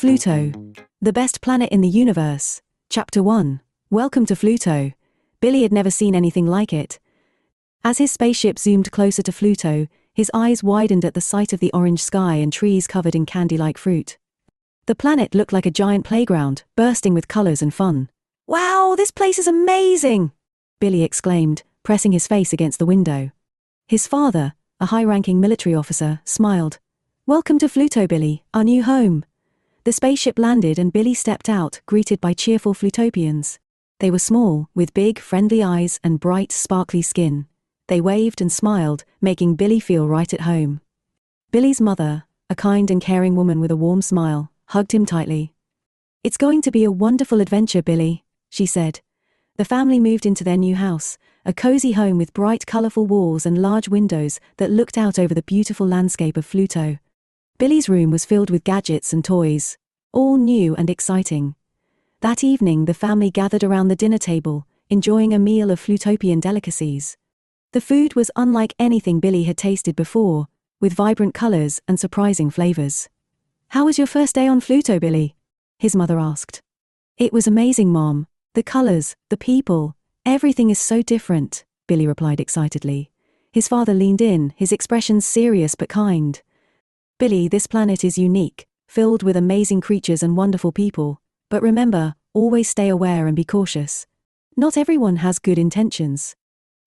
FLUTO, the best planet in the universe. Chapter 1. Welcome to FLUTO. Billy had never seen anything like it. As his spaceship zoomed closer to FLUTO, his eyes widened at the sight of the orange sky and trees covered in candy-like fruit. The planet looked like a giant playground, bursting with colors and fun. "Wow, this place is amazing!" Billy exclaimed, pressing his face against the window. His father, a high-ranking military officer, smiled. "Welcome to FLUTO, Billy, our new home." The spaceship landed and Billy stepped out, greeted by cheerful Flutopians. They were small, with big, friendly eyes and bright, sparkly skin. They waved and smiled, making Billy feel right at home. Billy's mother, a kind and caring woman with a warm smile, hugged him tightly. "It's going to be a wonderful adventure, Billy," she said. The family moved into their new house, a cozy home with bright, colorful walls and large windows that looked out over the beautiful landscape of FLUTO. Billy's room was filled with gadgets and toys, all new and exciting. That evening the family gathered around the dinner table, enjoying a meal of Flutopian delicacies. The food was unlike anything Billy had tasted before, with vibrant colors and surprising flavors. "How was your first day on FLUTO, Billy?" his mother asked. "It was amazing, Mom. The colors, the people, everything is so different," Billy replied excitedly. His father leaned in, his expressions serious but kind. "Billy, this planet is unique, filled with amazing creatures and wonderful people. But remember, always stay aware and be cautious. Not everyone has good intentions."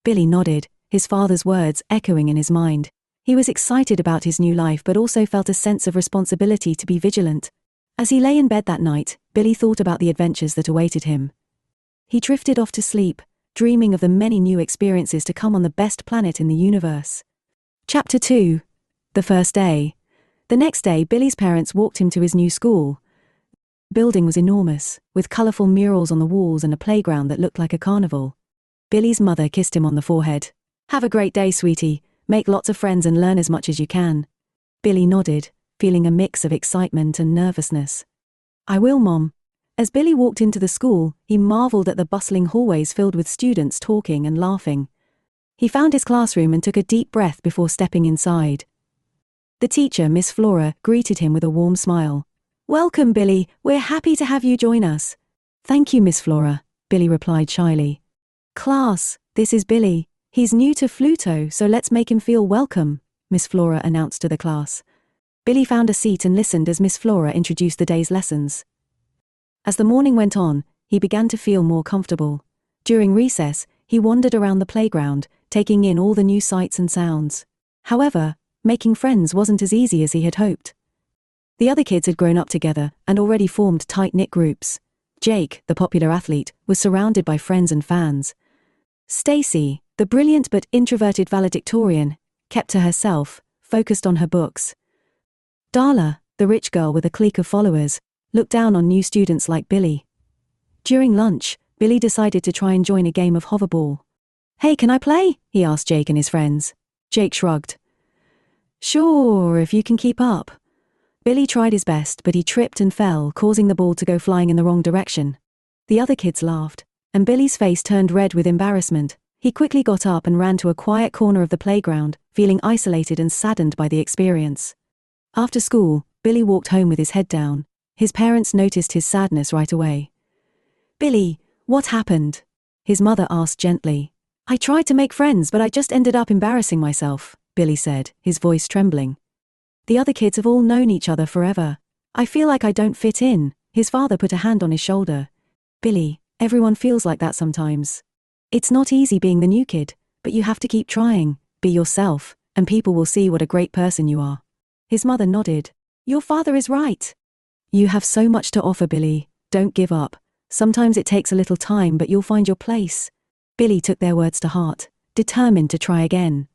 Billy nodded, his father's words echoing in his mind. He was excited about his new life but also felt a sense of responsibility to be vigilant. As he lay in bed that night, Billy thought about the adventures that awaited him. He drifted off to sleep, dreaming of the many new experiences to come on the best planet in the universe. Chapter 2. The first day. The next day, Billy's parents walked him to his new school. The building was enormous, with colorful murals on the walls and a playground that looked like a carnival. Billy's mother kissed him on the forehead. "Have a great day, sweetie. Make lots of friends and learn as much as you can." Billy nodded, feeling a mix of excitement and nervousness. "I will, Mom." As Billy walked into the school, he marveled at the bustling hallways filled with students talking and laughing. He found his classroom and took a deep breath before stepping inside. The teacher, Miss Flora, greeted him with a warm smile. "Welcome, Billy. We're happy to have you join us." "Thank you, Miss Flora," Billy replied shyly. "Class, this is Billy. He's new to FLUTO, so let's make him feel welcome," Miss Flora announced to the class. Billy found a seat and listened as Miss Flora introduced the day's lessons. As the morning went on, he began to feel more comfortable. During recess, he wandered around the playground, taking in all the new sights and sounds. However, making friends wasn't as easy as he had hoped. The other kids had grown up together and already formed tight-knit groups. Jake, the popular athlete, was surrounded by friends and fans. Stacy, the brilliant but introverted valedictorian, kept to herself, focused on her books. Darla, the rich girl with a clique of followers, looked down on new students like Billy. During lunch, Billy decided to try and join a game of hoverball. "Hey, can I play?" he asked Jake and his friends. Jake shrugged. "Sure, if you can keep up." Billy tried his best, but he tripped and fell, causing the ball to go flying in the wrong direction. The other kids laughed, and Billy's face turned red with embarrassment. He quickly got up and ran to a quiet corner of the playground, feeling isolated and saddened by the experience. After school, Billy walked home with his head down. His parents noticed his sadness right away. "Billy, what happened?" his mother asked gently. "I tried to make friends, but I just ended up embarrassing myself," Billy said, his voice trembling. "The other kids have all known each other forever. I feel like I don't fit in." His father put a hand on his shoulder. "Billy, everyone feels like that sometimes. It's not easy being the new kid, but you have to keep trying, be yourself, and people will see what a great person you are." His mother nodded. "Your father is right. You have so much to offer, Billy. Don't give up. Sometimes it takes a little time, but you'll find your place." Billy took their words to heart, determined to try again.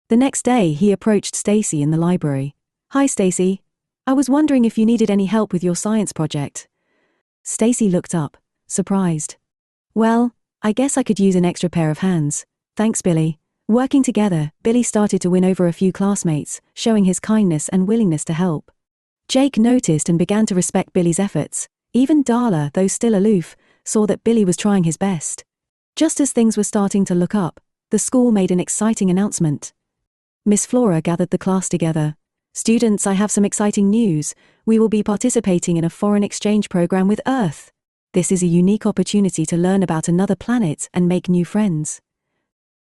The next day, he approached Stacy in the library. "Hi, Stacy. I was wondering if you needed any help with your science project." Stacy looked up, surprised. "Well, I guess I could use an extra pair of hands. Thanks, Billy." Working together, Billy started to win over a few classmates, showing his kindness and willingness to help. Jake noticed and began to respect Billy's efforts. Even Darla, though still aloof, saw that Billy was trying his best. Just as things were starting to look up, the school made an exciting announcement. Miss Flora gathered the class together. Students, I have some exciting news. We will be participating in a foreign exchange program with Earth. This is a unique opportunity to learn about another planet and make new friends.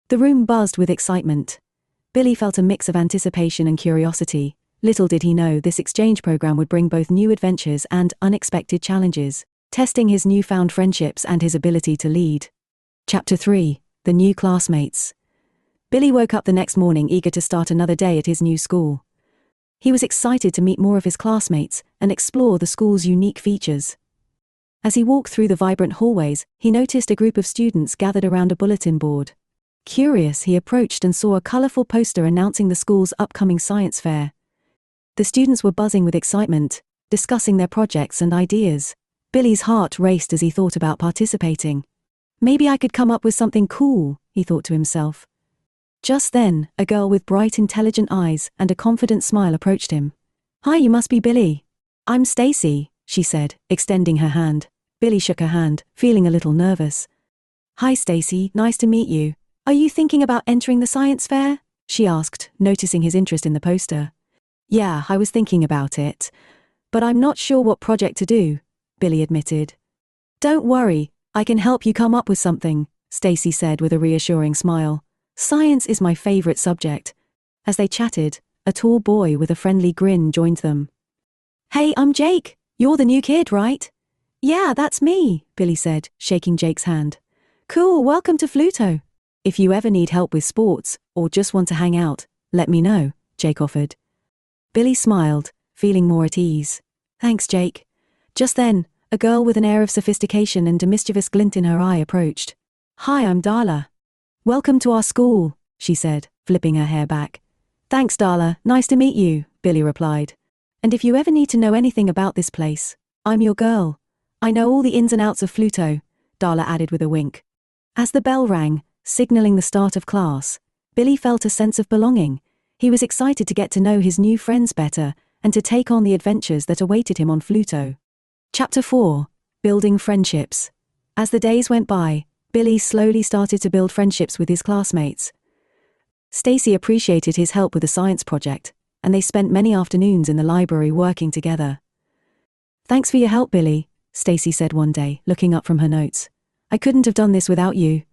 The room buzzed with excitement. Billy felt a mix of anticipation and curiosity. Little did he know this exchange program would bring both new adventures and unexpected challenges, testing his newfound friendships and his ability to lead. Chapter 3: The New Classmates. Billy woke up the next morning eager to start another day at his new school. He was excited to meet more of his classmates and explore the school's unique features. As he walked through the vibrant hallways, he noticed a group of students gathered around a bulletin board. Curious, he approached and saw a colorful poster announcing the school's upcoming science fair. The students were buzzing with excitement, discussing their projects and ideas. Billy's heart raced as he thought about participating. Maybe I could come up with something cool, he thought to himself. Just then, a girl with bright, intelligent eyes and a confident smile approached him. "Hi, you must be Billy." "I'm Stacy," she said, extending her hand. Billy shook her hand, feeling a little nervous. "Hi Stacy, nice to meet you. Are you thinking about entering the science fair?" she asked, noticing his interest in the poster. "Yeah, I was thinking about it. But I'm not sure what project to do," Billy admitted. "Don't worry, I can help you come up with something," Stacy said with a reassuring smile. "Science is my favorite subject." As they chatted, a tall boy with a friendly grin joined them. "Hey, I'm Jake. You're the new kid, right?" "Yeah, that's me," Billy said, shaking Jake's hand. "Cool, welcome to Fluto. If you ever need help with sports, or just want to hang out, let me know," Jake offered. Billy smiled, feeling more at ease. "Thanks, Jake." Just then, a girl with an air of sophistication and a mischievous glint in her eye approached. "Hi, I'm Darla. Welcome to our school," she said, flipping her hair back. "Thanks, Darla, nice to meet you," Billy replied. "And if you ever need to know anything about this place, I'm your girl. I know all the ins and outs of Fluto," Darla added with a wink. As the bell rang, signaling the start of class, Billy felt a sense of belonging. He was excited to get to know his new friends better and to take on the adventures that awaited him on Fluto. Chapter 4: Building Friendships. As the days went by, Billy slowly started to build friendships with his classmates. Stacy appreciated his help with the science project, and they spent many afternoons in the library working together. "Thanks for your help, Billy," Stacy said one day, looking up from her notes. "I couldn't have done this without you."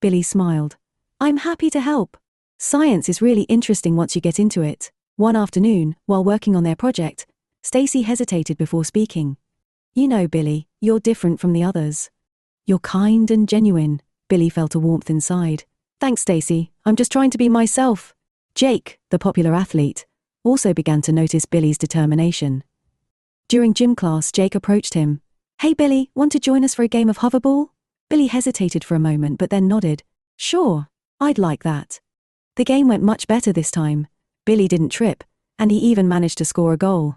Billy smiled. "I'm happy to help. Science is really interesting once you get into it." One afternoon, while working on their project, Stacy hesitated before speaking. "You know, Billy, you're different from the others. You're kind and genuine." Billy felt a warmth inside. "Thanks, Stacy. I'm just trying to be myself." Jake, the popular athlete, also began to notice Billy's determination. During gym class, Jake approached him. "Hey Billy, want to join us for a game of hoverball?" Billy hesitated for a moment but then nodded. "Sure, I'd like that." The game went much better this time. Billy didn't trip, and he even managed to score a goal.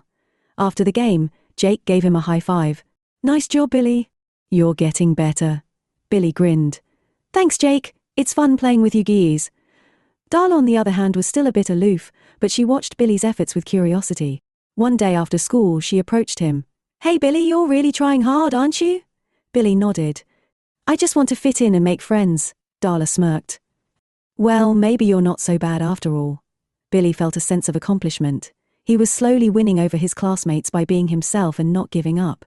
After the game, Jake gave him a high five. "Nice job, Billy." "You're getting better." Billy grinned. "Thanks, Jake. It's fun playing with you geese." Darla, on the other hand, was still a bit aloof, but she watched Billy's efforts with curiosity. One day after school, she approached him. "Hey Billy, you're really trying hard, aren't you?" Billy nodded. "I just want to fit in and make friends," Darla smirked. "Well, maybe you're not so bad after all." Billy felt a sense of accomplishment. He was slowly winning over his classmates by being himself and not giving up.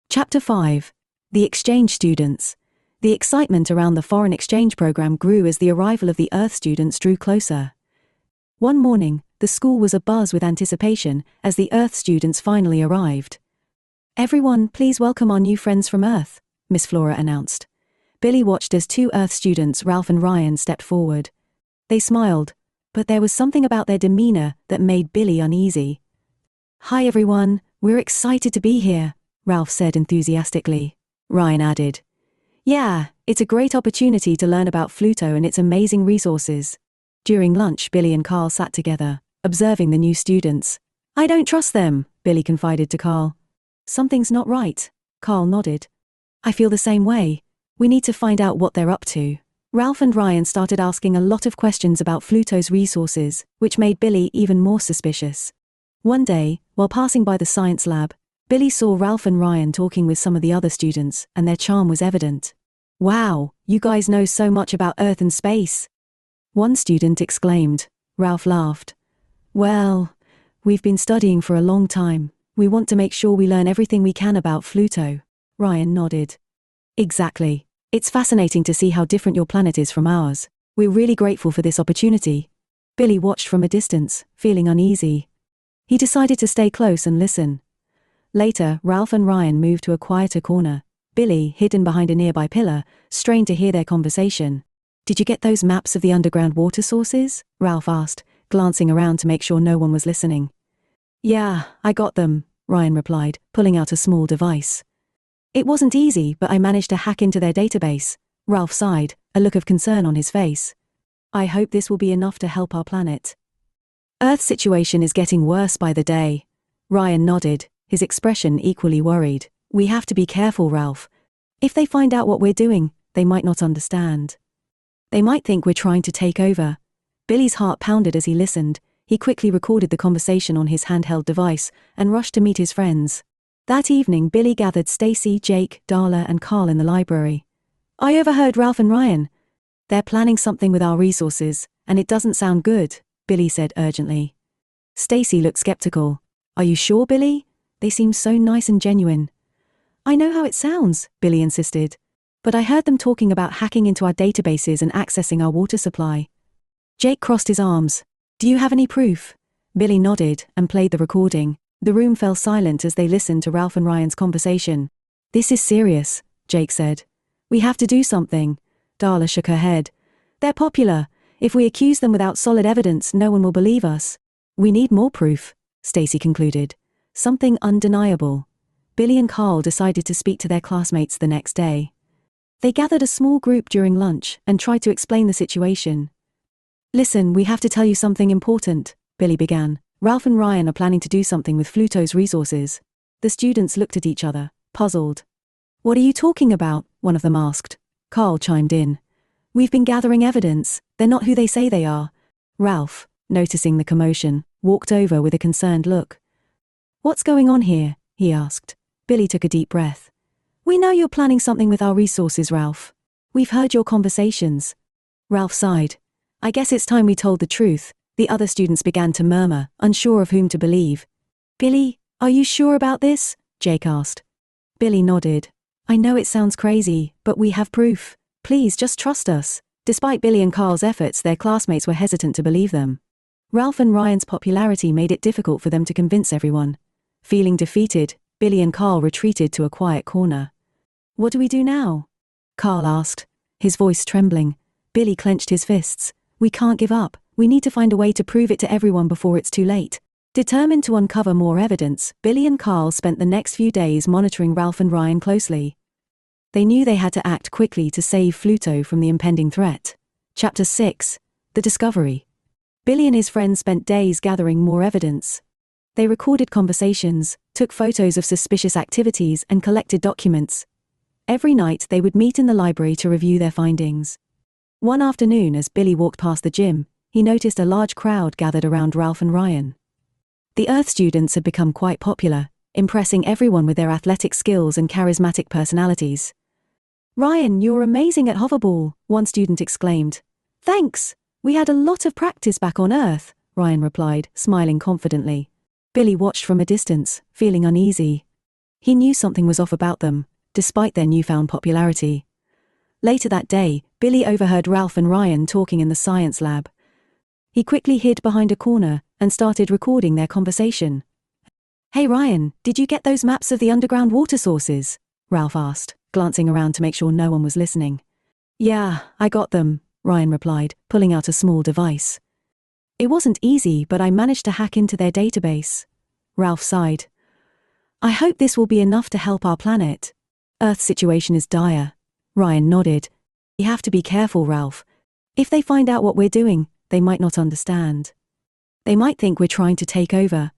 Chapter 5: The Exchange Students. The excitement around the foreign exchange program grew as the arrival of the Earth students drew closer. One morning, the school was abuzz with anticipation as the Earth students finally arrived. "Everyone, please welcome our new friends from Earth," Miss Flora announced. Billy watched as two Earth students, Ralph and Ryan, stepped forward. They smiled, but there was something about their demeanor that made Billy uneasy. "Hi everyone, we're excited to be here," Ralph said enthusiastically. Ryan added, "Yeah, it's a great opportunity to learn about Fluto and its amazing resources." During lunch, Billy and Carl sat together, observing the new students. "I don't trust them," Billy confided to Carl. "Something's not right," Carl nodded. "I feel the same way. We need to find out what they're up to." Ralph and Ryan started asking a lot of questions about Fluto's resources, which made Billy even more suspicious. One day, while passing by the science lab, Billy saw Ralph and Ryan talking with some of the other students, and their charm was evident. "Wow, you guys know so much about Earth and space," one student exclaimed. Ralph laughed. "Well, We've been studying for a long time. We want to make sure we learn everything we can about Fluto. Ryan nodded. Exactly. It's fascinating to see how different your planet is from ours. We're really grateful for this opportunity. Billy watched from a distance, feeling uneasy. He decided to stay close and listen. Later, Ralph and Ryan moved to a quieter corner. Billy, hidden behind a nearby pillar, strained to hear their conversation. Did you get those maps of the underground water sources? Ralph asked, glancing around to make sure no one was listening. Yeah, I got them, Ryan replied, pulling out a small device. It wasn't easy, but I managed to hack into their database. Ralph sighed, a look of concern on his face. I hope this will be enough to help our planet. Earth's situation is getting worse by the day. Ryan nodded, his expression equally worried. We have to be careful, Ralph. If they find out what we're doing, they might not understand. They might think we're trying to take over. Billy's heart pounded as he listened. He quickly recorded the conversation on his handheld device and rushed to meet his friends. That evening, Billy gathered Stacy, Jake, Darla, and Carl in the library. I overheard Ralph and Ryan. They're planning something with our resources, and it doesn't sound good, Billy said urgently. Stacy looked skeptical. Are you sure, Billy? They seem so nice and genuine. I know how it sounds, Billy insisted. But I heard them talking about hacking into our databases and accessing our water supply. Jake crossed his arms. Do you have any proof? Billy nodded and played the recording. The room fell silent as they listened to Ralph and Ryan's conversation. This is serious, Jake said. We have to do something. Darla shook her head. They're popular. If we accuse them without solid evidence, no one will believe us. We need more proof, Stacy concluded. Something undeniable. Billy and Carl decided to speak to their classmates the next day. They gathered a small group during lunch and tried to explain the situation. Listen, we have to tell you something important, Billy began. Ralph and Ryan are planning to do something with Fluto's resources. The students looked at each other, puzzled. What are you talking about? One of them asked. Carl chimed in. We've been gathering evidence. They're not who they say they are. Ralph, noticing the commotion, walked over with a concerned look. What's going on here? He asked. Billy took a deep breath. We know you're planning something with our resources, Ralph. We've heard your conversations. Ralph sighed. I guess it's time we told the truth. The other students began to murmur, unsure of whom to believe. Billy, are you sure about this? Jake asked. Billy nodded. I know it sounds crazy, but we have proof. Please just trust us. Despite Billy and Carl's efforts, their classmates were hesitant to believe them. Ralph and Ryan's popularity made it difficult for them to convince everyone. Feeling defeated, Billy and Carl retreated to a quiet corner. What do we do now? Carl asked, his voice trembling. Billy clenched his fists. We can't give up. We need to find a way to prove it to everyone before it's too late. Determined to uncover more evidence, Billy and Carl spent the next few days monitoring Ralph and Ryan closely. They knew they had to act quickly to save Fluto from the impending threat. Chapter 6. The Discovery. Billy and his friends spent days gathering more evidence. They recorded conversations, took photos of suspicious activities, and collected documents. Every night they would meet in the library to review their findings. One afternoon, as Billy walked past the gym, he noticed a large crowd gathered around Ralph and Ryan. The Earth students had become quite popular, impressing everyone with their athletic skills and charismatic personalities. Ryan, you're amazing at hoverball, one student exclaimed. Thanks. We had a lot of practice back on Earth, Ryan replied, smiling confidently. Billy watched from a distance, feeling uneasy. He knew something was off about them, despite their newfound popularity. Later that day, Billy overheard Ralph and Ryan talking in the science lab. He quickly hid behind a corner and started recording their conversation. Hey Ryan, did you get those maps of the underground water sources? Ralph asked, glancing around to make sure no one was listening. Yeah, I got them, Ryan replied, pulling out a small device. It wasn't easy, but I managed to hack into their database. Ralph sighed. I hope this will be enough to help our planet. Earth's situation is dire. Ryan nodded. You have to be careful, Ralph. If they find out what we're doing, they might not understand. They might think we're trying to take over.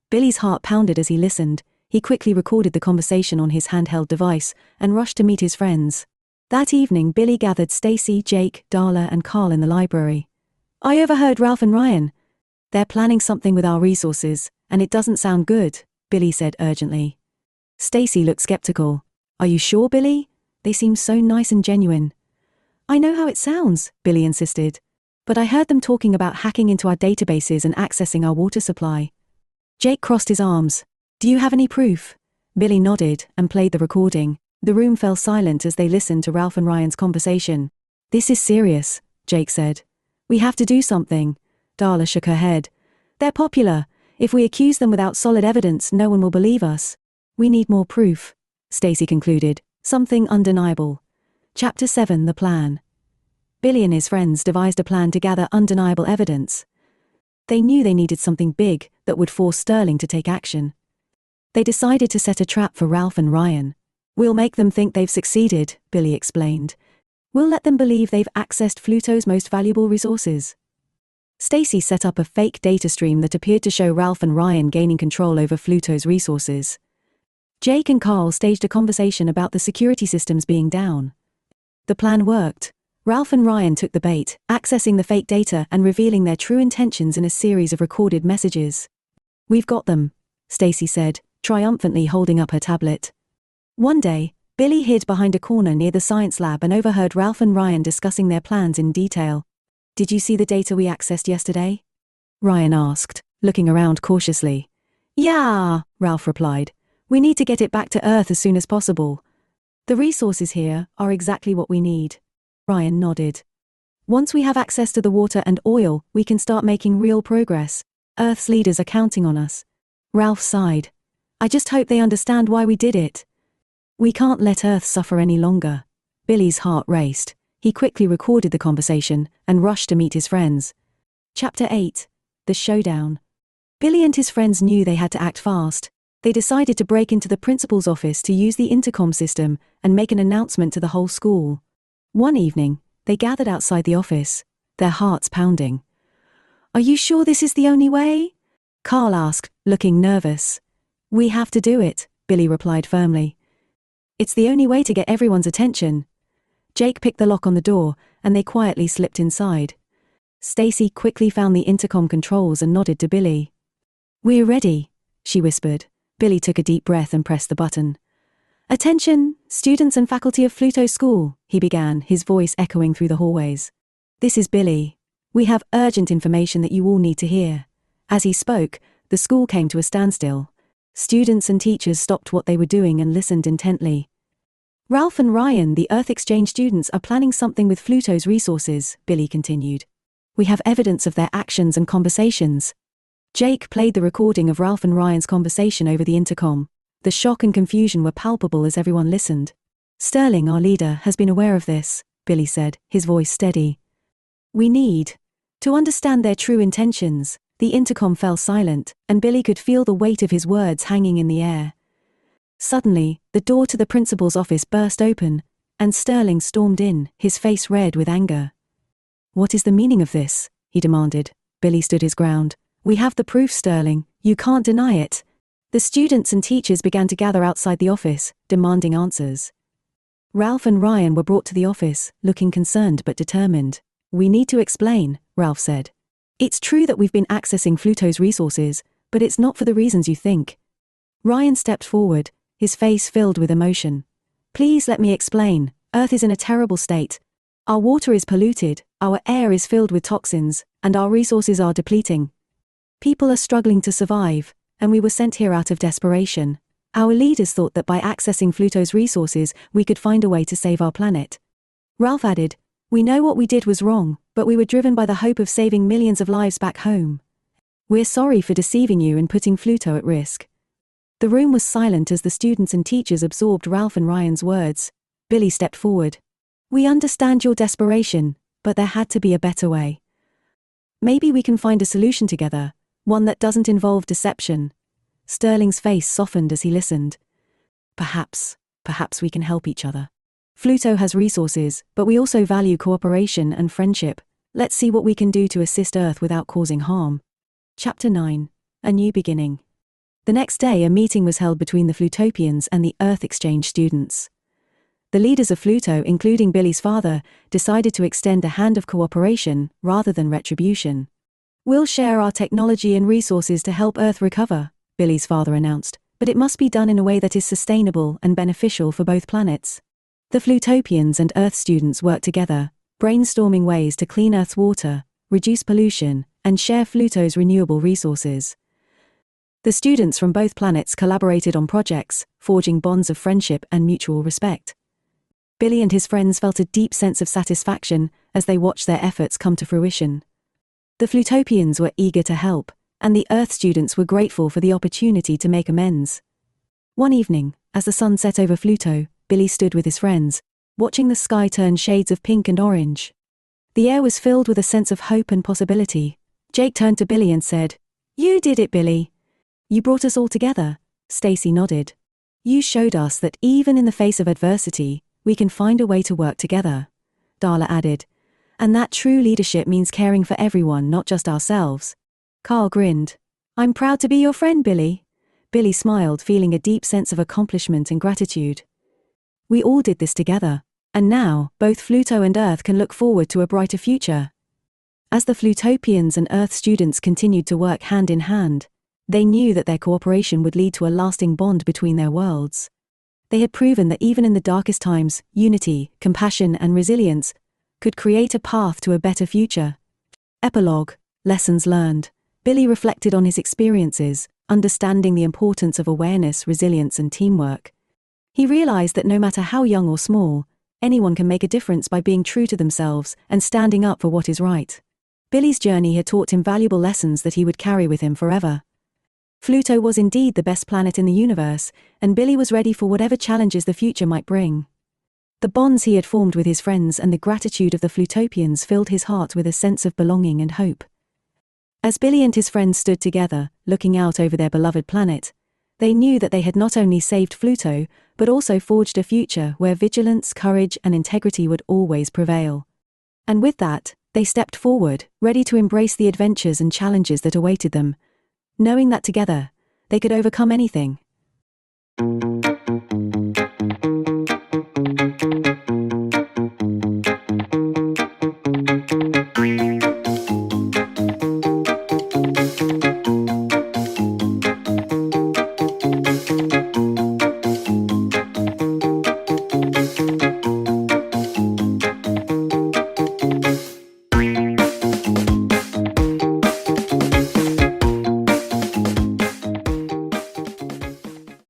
Billy's heart pounded as he listened. He quickly recorded the conversation on his handheld device and rushed to meet his friends. That evening, Billy gathered Stacy, Jake, Darla, and Carl in the library. I overheard Ralph and Ryan. They're planning something with our resources, and it doesn't sound good, Billy said urgently. Stacy looked skeptical. Are you sure, Billy? They seem so nice and genuine. I know how it sounds, Billy insisted. But I heard them talking about hacking into our databases and accessing our water supply. Jake crossed his arms. Do you have any proof? Billy nodded and played the recording. The room fell silent as they listened to Ralph and Ryan's conversation. This is serious, Jake said. We have to do something. Darla shook her head. They're popular. If we accuse them without solid evidence, no one will believe us. We need more proof, Stacy concluded. Something undeniable. Chapter 7: The Plan. Billy and his friends devised a plan to gather undeniable evidence. They knew they needed something big that would force Sterling to take action. They decided to set a trap for Ralph and Ryan. We'll make them think they've succeeded, Billy explained. We'll let them believe they've accessed Fluto's most valuable resources. Stacy set up a fake data stream that appeared to show Ralph and Ryan gaining control over Fluto's resources. Jake and Carl staged a conversation about the security systems being down. The plan worked. Ralph and Ryan took the bait, accessing the fake data and revealing their true intentions in a series of recorded messages. We've got them, Stacy said, triumphantly holding up her tablet. One day, Billy hid behind a corner near the science lab and overheard Ralph and Ryan discussing their plans in detail. Did you see the data we accessed yesterday? Ryan asked, looking around cautiously. Yeah, Ralph replied. We need to get it back to Earth as soon as possible. The resources here are exactly what we need. Ryan nodded. Once we have access to the water and oil, we can start making real progress. Earth's leaders are counting on us. Ralph sighed. I just hope they understand why we did it. We can't let Earth suffer any longer. Billy's heart raced. He quickly recorded the conversation and rushed to meet his friends. Chapter 8: The Showdown. Billy and his friends knew they had to act fast. They decided to break into the principal's office to use the intercom system and make an announcement to the whole school. One evening, they gathered outside the office, their hearts pounding. Are you sure this is the only way? Carl asked, looking nervous. We have to do it, Billy replied firmly. It's the only way to get everyone's attention. Jake picked the lock on the door, and they quietly slipped inside. Stacy quickly found the intercom controls and nodded to Billy. We're ready, she whispered. Billy took a deep breath and pressed the button. Attention, students and faculty of Fluto School, he began, his voice echoing through the hallways. This is Billy. We have urgent information that you all need to hear. As he spoke, the school came to a standstill. Students and teachers stopped what they were doing and listened intently. Ralph and Ryan, the Earth Exchange students, are planning something with Fluto's resources, Billy continued. We have evidence of their actions and conversations. Jake played the recording of Ralph and Ryan's conversation over the intercom. The shock and confusion were palpable as everyone listened. Sterling, our leader, has been aware of this, Billy said, his voice steady. We need to understand their true intentions. The intercom fell silent, and Billy could feel the weight of his words hanging in the air. Suddenly, the door to the principal's office burst open, and Sterling stormed in, his face red with anger. What is the meaning of this? He demanded. Billy stood his ground. We have the proof, Sterling. You can't deny it. The students and teachers began to gather outside the office, demanding answers. Ralph and Ryan were brought to the office, looking concerned but determined. We need to explain, Ralph said. It's true that we've been accessing Fluto's resources, but it's not for the reasons you think. Ryan stepped forward, his face filled with emotion. Please let me explain. Earth is in a terrible state. Our water is polluted, our air is filled with toxins, and our resources are depleting. People are struggling to survive, and we were sent here out of desperation. Our leaders thought that by accessing Fluto's resources, we could find a way to save our planet. Ralph added, We know what we did was wrong, but we were driven by the hope of saving millions of lives back home. We're sorry for deceiving you and putting Fluto at risk. The room was silent as the students and teachers absorbed Ralph and Ryan's words. Billy stepped forward. We understand your desperation, but there had to be a better way. Maybe we can find a solution together, one that doesn't involve deception. Sterling's face softened as he listened. Perhaps we can help each other. Fluto has resources, but we also value cooperation and friendship. Let's see what we can do to assist Earth without causing harm. Chapter 9: A New Beginning. The next day, a meeting was held between the Flutopians and the Earth Exchange students. The leaders of Fluto, including Billy's father, decided to extend a hand of cooperation rather than retribution. We'll share our technology and resources to help Earth recover, Billy's father announced, but it must be done in a way that is sustainable and beneficial for both planets. The Flutopians and Earth students worked together, brainstorming ways to clean Earth's water, reduce pollution, and share Fluto's renewable resources. The students from both planets collaborated on projects, forging bonds of friendship and mutual respect. Billy and his friends felt a deep sense of satisfaction as they watched their efforts come to fruition. The Flutopians were eager to help, and the Earth students were grateful for the opportunity to make amends. One evening, as the sun set over Fluto, Billy stood with his friends, watching the sky turn shades of pink and orange. The air was filled with a sense of hope and possibility. Jake turned to Billy and said, "You did it, Billy. You brought us all together." Stacy nodded. "You showed us that even in the face of adversity, we can find a way to work together," Darla added. "And that true leadership means caring for everyone, not just ourselves." Carl grinned. "I'm proud to be your friend, Billy." Billy smiled, feeling a deep sense of accomplishment and gratitude. "We all did this together, and now, both Fluto and Earth can look forward to a brighter future." As the Flutopians and Earth students continued to work hand in hand, they knew that their cooperation would lead to a lasting bond between their worlds. They had proven that even in the darkest times, unity, compassion, and resilience could create a path to a better future. Epilogue. Lessons learned. Billy reflected on his experiences, understanding the importance of awareness, resilience, and teamwork. He realized that no matter how young or small, anyone can make a difference by being true to themselves and standing up for what is right. Billy's journey had taught him valuable lessons that he would carry with him forever. Fluto was indeed the best planet in the universe, and Billy was ready for whatever challenges the future might bring. The bonds he had formed with his friends and the gratitude of the Flutopians filled his heart with a sense of belonging and hope. As Billy and his friends stood together, looking out over their beloved planet, they knew that they had not only saved Fluto, but also forged a future where vigilance, courage, and integrity would always prevail. And with that, they stepped forward, ready to embrace the adventures and challenges that awaited them, knowing that together, they could overcome anything.